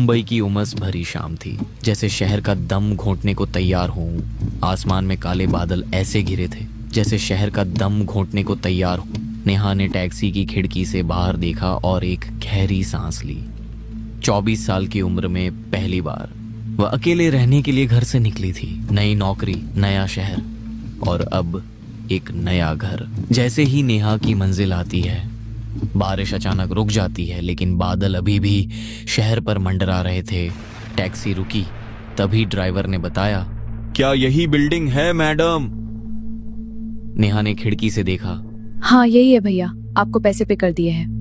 मुंबई की उमस भरी शाम थी, जैसे शहर का दम घोंटने को तैयार हो। आसमान में काले बादल ऐसे घिरे थे जैसे शहर का दम घोंटने को तैयार हो। नेहा ने टैक्सी की खिड़की से बाहर देखा और एक गहरी सांस ली। 24 साल की उम्र में पहली बार वह अकेले रहने के लिए घर से निकली थी। नई नौकरी, नया शहर और अब एक नया घर। जैसे ही नेहा की मंजिल आती है, बारिश अचानक रुक जाती है, लेकिन बादल अभी भी शहर पर मंडरा रहे थे। टैक्सी रुकी, तभी ड्राइवर ने बताया, क्या यही बिल्डिंग है मैडम? नेहा ने खिड़की से देखा। हाँ यही है भैया, आपको पैसे पे कर दिए हैं।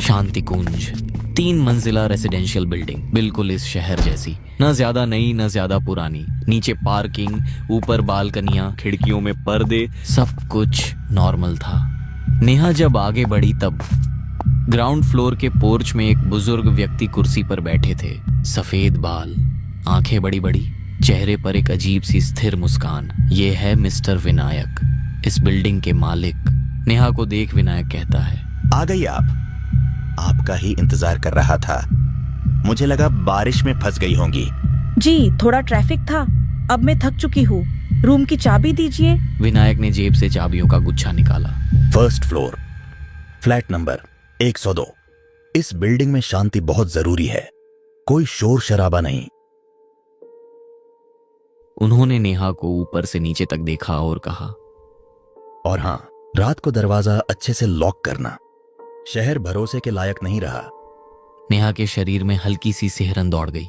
शांति कुंज, 3 मंजिला रेसिडेंशियल बिल्डिंग, बिल्कुल इस शहर जैसी। न ज्यादा नई न ज्यादा पुरानी। नीचे पार्किंग, ऊपर बालकनियां, खिड़कियों में पर्दे, सब कुछ नॉर्मल था। नेहा जब आगे बढ़ी तब ग्राउंड फ्लोर के पोर्च में एक बुजुर्ग व्यक्ति कुर्सी पर बैठे थे। सफेद बाल, आंखें बड़ी बड़ी, चेहरे पर एक अजीब सी स्थिर मुस्कान। ये है मिस्टर विनायक, इस बिल्डिंग के मालिक। नेहा को देख विनायक कहता है, आ गई आप? आपका ही इंतजार कर रहा था। मुझे लगा बारिश में फंस गई होंगी। जी थोड़ा ट्रैफिक था, अब मैं थक चुकी हूँ। रूम की चाबी दीजिए। विनायक ने जेब से चाबियों का गुच्छा निकाला। First floor, flat number 102। इस बिल्डिंग में शांति बहुत जरूरी है, कोई शोर शराबा नहीं। उन्होंने नेहा को ऊपर से नीचे तक देखा और कहा, और हाँ, रात को दरवाजा अच्छे से लॉक करना। शहर भरोसे के लायक नहीं रहा। नेहा के शरीर में हल्की सी सिहरन दौड़ गई।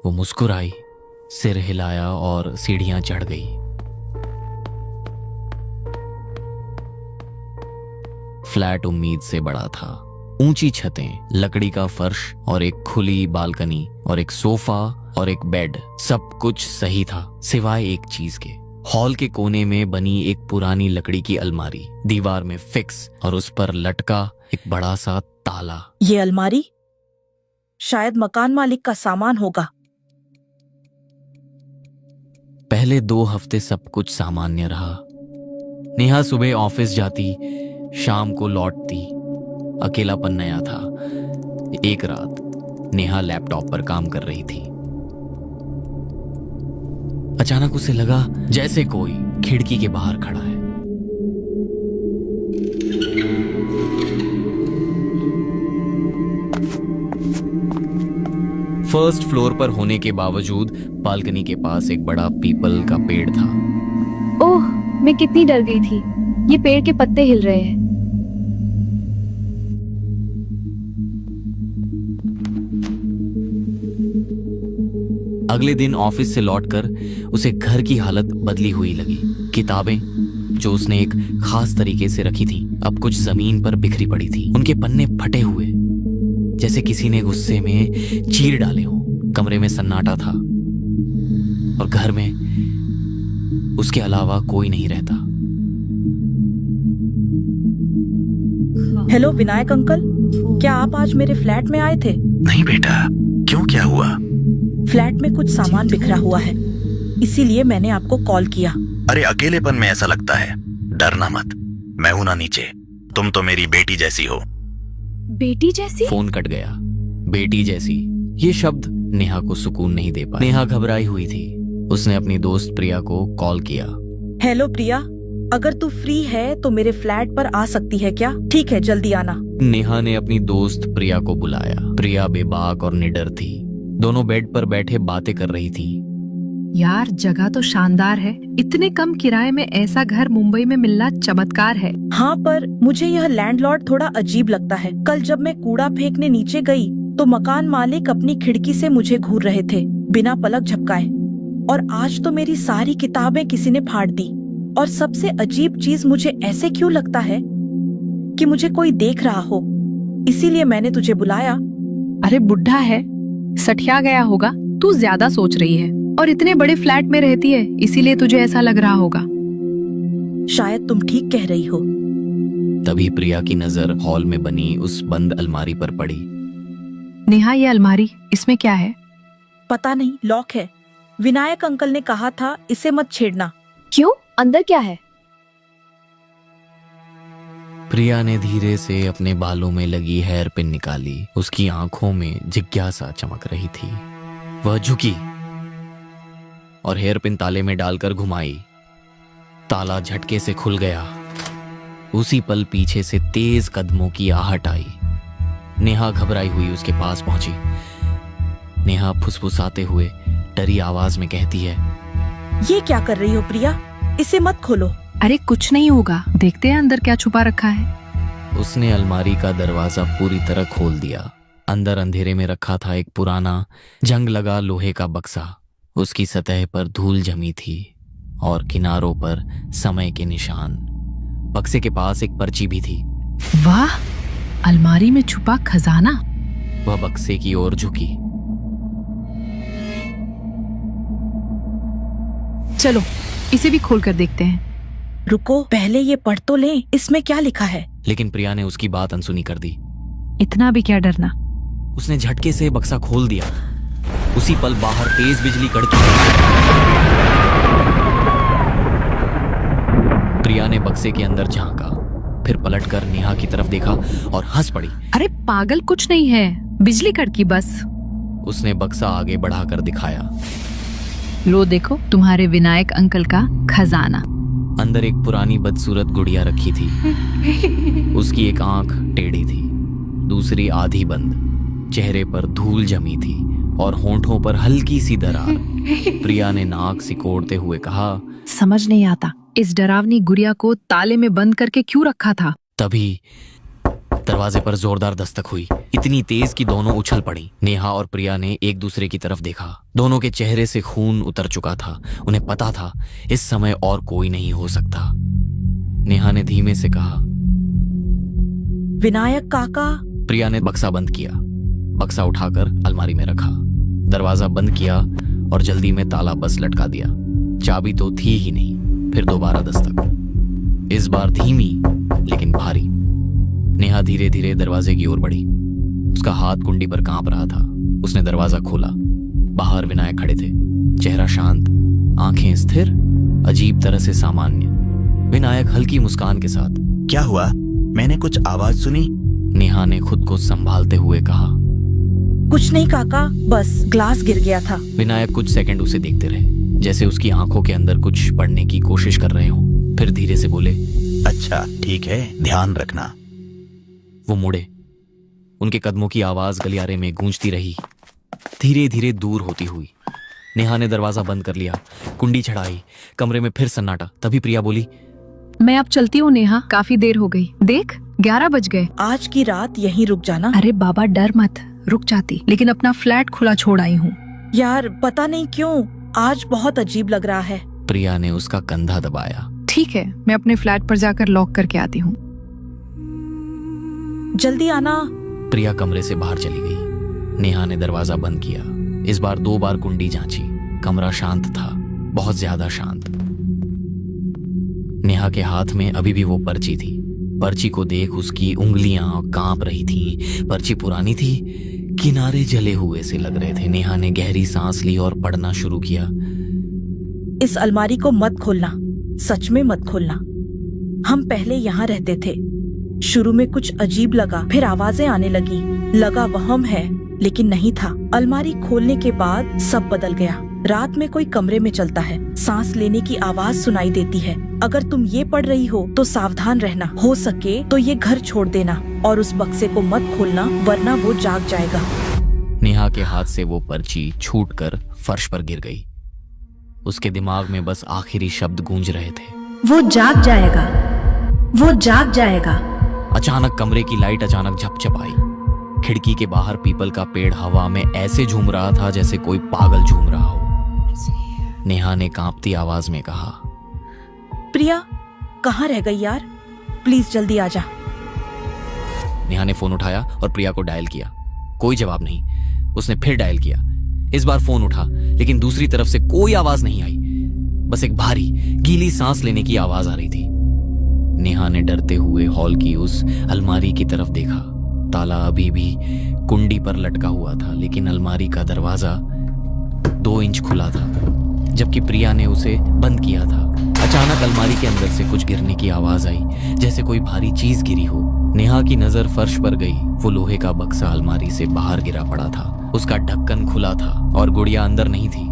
वो मुस्कुराई, सिर हिलाया और सीढ़ियां चढ़ गई। फ्लैट उम्मीद से बड़ा था। ऊंची छतें, लकड़ी का फर्श और एक खुली बालकनी और एक सोफा और एक बेड। सब कुछ सही था सिवाय एक चीज के। हॉल के कोने में बनी एक पुरानी लकड़ी की अलमारी, दीवार में फिक्स और उस पर लटका एक बड़ा सा ताला। ये अलमारी शायद मकान मालिक का सामान होगा। पहले 2 हफ्ते सब कुछ सामान्य रहा। नेहा सुबह ऑफिस जाती, शाम को लौटती। अकेलापन नया था। एक रात नेहा लैपटॉप पर काम कर रही थी। अचानक उसे लगा जैसे कोई खिड़की के बाहर खड़ा है। फर्स्ट फ्लोर पर होने के बावजूद बालकनी के पास एक बड़ा पीपल का पेड़ था। ओह, मैं कितनी डर गई थी। ये पेड़ के पत्ते हिल रहे हैं। अगले दिन ऑफिस से लौटकर उसे घर की हालत बदली हुई लगी। किताबें जो उसने एक खास तरीके से रखी थी, अब कुछ जमीन पर बिखरी पड़ी थी। उनके पन्ने फटे हुए, जैसे किसी ने गुस्से में चीर डाले हों। कमरे में सन्नाटा था और घर में उसके अलावा कोई नहीं रहता। हेलो विनायक अंकल, क्या आप आज मेरे फ्लैट में आए थे? नहीं बेटा, क्यों, क्या हुआ? फ्लैट में कुछ सामान बिखरा हुआ है, इसीलिए मैंने आपको कॉल किया। अरे अकेलेपन में ऐसा लगता है, डरना मत, मैं हूं ना नीचे। तुम तो मेरी बेटी जैसी हो। बेटी जैसी? फोन कट गया। बेटी जैसी, ये शब्द नेहा को सुकून नहीं दे पाया। नेहा घबराई हुई थी। उसने अपनी दोस्त प्रिया को कॉल किया। हेलो प्रिया, अगर तू फ्री है तो मेरे फ्लैट पर आ सकती है क्या? ठीक है, जल्दी आना। नेहा ने अपनी दोस्त प्रिया को बुलाया। प्रिया बेबाक और निडर थी। दोनों बेड पर बैठे बातें कर रही थी। यार जगह तो शानदार है, इतने कम किराए में ऐसा घर मुंबई में मिलना चमत्कार है। हाँ, पर मुझे यह लैंडलॉर्ड थोड़ा अजीब लगता है। कल जब मैं कूड़ा फेंकने नीचे गई तो मकान मालिक अपनी खिड़की से मुझे घूर रहे थे बिना पलक झपकाए। और आज तो मेरी सारी किताबें किसी ने फाड़ दी। और सबसे अजीब चीज, मुझे ऐसे क्यों लगता है कि मुझे कोई देख रहा हो, इसीलिए मैंने तुझे बुलाया। अरे बुढ़ा है, सठिया गया होगा। तू ज्यादा सोच रही है और इतने बड़े फ्लैट में रहती है, इसीलिए तुझे ऐसा लग रहा होगा। शायद तुम ठीक कह रही हो। तभी प्रिया की नजर हॉल में बनी उस बंद अलमारी पर पड़ी। नेहा, ये अलमारी, इसमें क्या है? पता नहीं, लॉक है। विनायक अंकल ने कहा था इसे मत छेड़ना। क्यों? अंदर क्या है? प्रिया ने धीरे से अपने बालों में लगी हेयर पिन निकाली। उसकी आंखों में जिज्ञासा चमक रही थी। वह झुकी और हेयर पिन ताले में डालकर घुमाई। ताला झटके से खुल गया। उसी पल पीछे से तेज कदमों की आहट आई। नेहा घबराई हुई उसके पास पहुंची। नेहा फुसफुसाते हुए डरी आवाज में कहती है, ये क्या कर रही हो प्रिया? इसे मत खोलो। अरे कुछ नहीं होगा, देखते हैं अंदर क्या छुपा रखा है। उसने अलमारी का दरवाजा पूरी तरह खोल दिया। अंदर अंधेरे में रखा था एक पुराना जंग लगा लोहे का बक्सा। उसकी सतह पर धूल जमी थी और किनारों पर समय के निशान। बक्से के पास एक पर्ची भी थी। वाह, अलमारी में छुपा खजाना। वह बक्से की ओर झुकी। चलो इसे भी खोल कर देखते हैं। रुको, पहले ये पढ़ तो लें, इसमें क्या लिखा है। लेकिन प्रिया ने उसकी बात अनसुनी कर दी। इतना भी क्या डरना। उसने झटके से बक्सा खोल दिया। उसी पल बाहर तेज बिजली कड़की। प्रिया ने बक्से के अंदर झांका, फिर पलटकर नेहा की तरफ देखा और हंस पड़ी। अरे पागल, कुछ नहीं है, बिजली कड़की बस। उसने बक्सा आगे बढ़ाकर दिखाया। लो देखो, तुम्हारे विनायक अंकल का खजाना। अंदर एक पुरानी बदसूरत गुड़िया रखी थी। उसकी एक आंख टेढ़ी थी, दूसरी आधी बंद। चेहरे पर धूल जमी थी और होंठों पर हल्की सी दरार। प्रिया ने नाक सिकोड़ते हुए कहा, समझ नहीं आता, इस डरावनी गुड़िया को ताले में बंद करके क्यों रखा था। तभी दरवाजे पर जोरदार दस्तक हुई, इतनी तेज कि दोनों उछल पड़ी। नेहा और प्रिया ने एक दूसरे की तरफ देखा। दोनों के चेहरे से खून उतर चुका था। उन्हें पता था इस समय और कोई नहीं हो सकता। नेहा ने धीमे से कहा, विनायक काका। प्रिया ने बक्सा बंद किया। बक्सा उठाकर अलमारी में रखा, दरवाजा बंद किया और जल्दी में ताला बस लटका दिया। चाबी तो थी ही नहीं। फिर दोबारा दस्तक, इस बार धीमी लेकिन भारी। नेहा धीरे धीरे दरवाजे की ओर बढ़ी। उसका हाथ कुंडी पर कांप रहा था। उसने दरवाजा खोला। बाहर विनायक खड़े थे, चेहरा शांत, आंखें स्थिर, अजीब तरह से सामान्य। विनायक हल्की मुस्कान के साथ, क्या हुआ? मैंने कुछ आवाज सुनी। नेहा ने खुद को संभालते हुए कहा, कुछ नहीं काका, बस ग्लास गिर गया था। विनायक कुछ सेकंड उसे देखते रहे, जैसे उसकी आंखों के अंदर कुछ पढ़ने की कोशिश कर रहे हों। फिर धीरे से बोले, अच्छा ठीक है, ध्यान रखना। वो मुड़े। उनके कदमों की आवाज गलियारे में गूंजती रही, धीरे धीरे दूर होती हुई। नेहा ने दरवाजा बंद कर लिया, कुंडी चढ़ाई। कमरे में फिर सन्नाटा। तभी प्रिया बोली, मैं अब चलती हूँ नेहा, काफी देर हो गई। देख 11 बज गए। आज की रात यहीं रुक जाना। अरे बाबा डर मत, रुक जाती, लेकिन अपना फ्लैट खुला छोड़ आई हूँ। यार पता नहीं क्यों आज बहुत अजीब लग रहा है। प्रिया ने उसका कंधा दबाया। ठीक है, मैं अपने फ्लैट पर जाकर लॉक करके आती हूँ। जल्दी आना। प्रिया कमरे से बाहर चली गई। नेहा ने दरवाजा बंद किया। इस बार 2 बार कुंडी जांची। कमरा शांत था, बहुत ज्यादा शांत। नेहा के हाथ में अभी भी वो पर्ची थी। पर्ची को देख उसकी उंगलियां कांप रही थीं। पर्ची पुरानी थी, किनारे जले हुए से लग रहे थे। नेहा ने गहरी सांस ली और पढ़ना शुरू किया। इस अलमारी को मत खोलना, सच में मत खोलना। हम पहले यहाँ रहते थे। शुरू में कुछ अजीब लगा, फिर आवाजें आने लगी। लगा वहम है, लेकिन नहीं था। अलमारी खोलने के बाद सब बदल गया। रात में कोई कमरे में चलता है, सांस लेने की आवाज सुनाई देती है। अगर तुम ये पढ़ रही हो तो सावधान रहना, हो सके तो ये घर छोड़ देना और उस बक्से को मत खोलना, वरना वो जाग जाएगा। नेहा के हाथ से वो पर्ची छूटकर फर्श पर गिर गई। उसके दिमाग में बस आखिरी शब्द गूंज रहे थे, वो जाग जाएगा, वो जाग जाएगा। अचानक कमरे की लाइट अचानक झपझप आई। खिड़की के बाहर पीपल का पेड़ हवा में ऐसे झूम रहा था जैसे कोई पागल झूम रहा हो। नेहा ने कांपती आवाज में कहा, प्रिया कहाँ रह गई यार, प्लीज जल्दी आ जा। नेहा ने फोन उठाया और प्रिया को डायल किया। कोई जवाब नहीं। उसने फिर डायल किया। इस बार फोन उठा, लेकिन दूसरी तरफ से कोई आवाज नहीं आई। बस एक भारी गीली सांस लेने की आवाज आ रही थी। नेहा ने डरते हुए हॉल की उस अलमारी की तरफ देखा। ताला अभी भी कुंडी पर लटका हुआ था, लेकिन अलमारी का दरवाजा 2 इंच खुला था। जबकि प्रिया ने उसे बंद किया था। अचानक अलमारी के अंदर से कुछ गिरने की आवाज आई, जैसे कोई भारी चीज गिरी हो। नेहा की नजर फर्श पर गई। वो लोहे का बक्सा अलमारी से बाहर गिरा पड़ा था। उसका ढक्कन खुला था और गुड़िया अंदर नहीं थी।